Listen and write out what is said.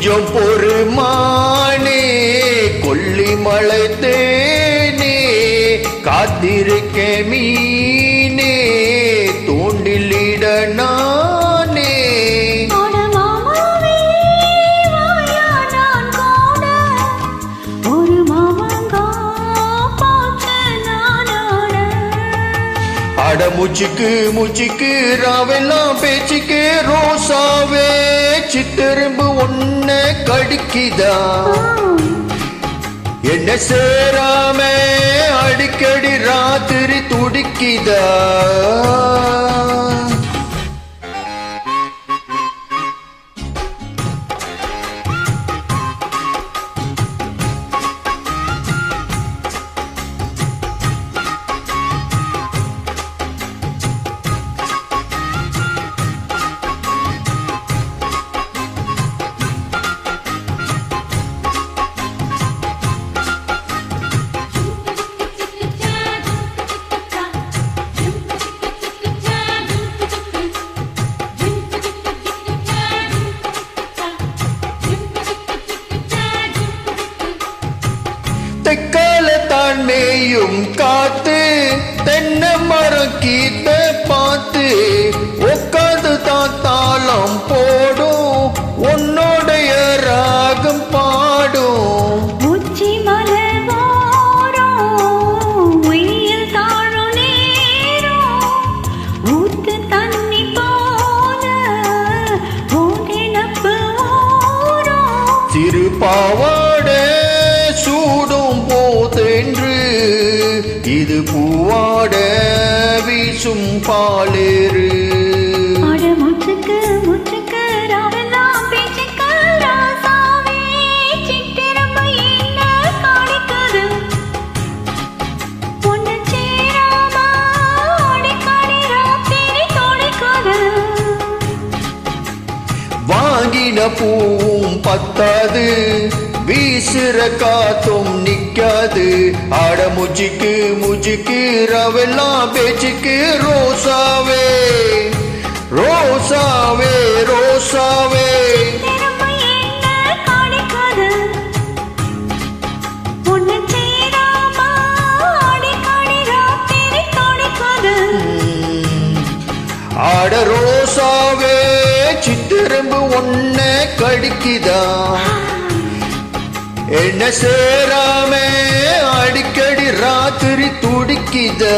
கொஞ்சம் பொறுமானே கொல்லிமலை தேனே காத்திருக்க மீனே தூண்டிலிட நானே அட முச்சிக்கு முச்சிக்கு ராவெல்லாம் பேச்சுக்கு ரோசாவே சித்தெரும்பு ஒன்ன கடிக்குதா என்ன சேராம அடிக்கடி ராத்திரி துடிக்குதா தெக்காலத்தான் மேயும் காத்து தென்னை மரம் கீத்த பார்த்து உட்காந்து தான் தாளம் போடும் உன்னோடைய ராகம் பாடும் உச்சி மலர் வாரும் வெயில் தாழும் நேரம் ஊத்து தண்ணி போல ஓடினப்பு ஓரம் சிறு பாவாட சூடும் போதென்று இது பூவாட வீசும் பாலேறு முச்சுக்கு முச்சுக்கு ராவெல்லாம் பேச்சுக்கு ராசாவே சித்திரம்பு என்ன காணிக்குது பொண்ணு சேராம அடிக்கடி ராத்திரி தோணிக்குது வாங்கின பூவும் பத்தாது வீசுற காத்தும் நிக்காது ஆட முச்சிக்கு முச்சிக்கு ரவெல்லாம் பேச்சுக்கு ரோசாவே ரோசாவே ரோசாவே சித்திரம்பு என்ன காணிக்குது பொண்ணு சேராம அடிக்கடி ராத்திரி தோணிக்குது ஆட ரோசாவே சித்திரம்பு ஒன்ன கடிக்குதா என்ன சேராம அடிக்கடி ராத்திரி துடிக்குதா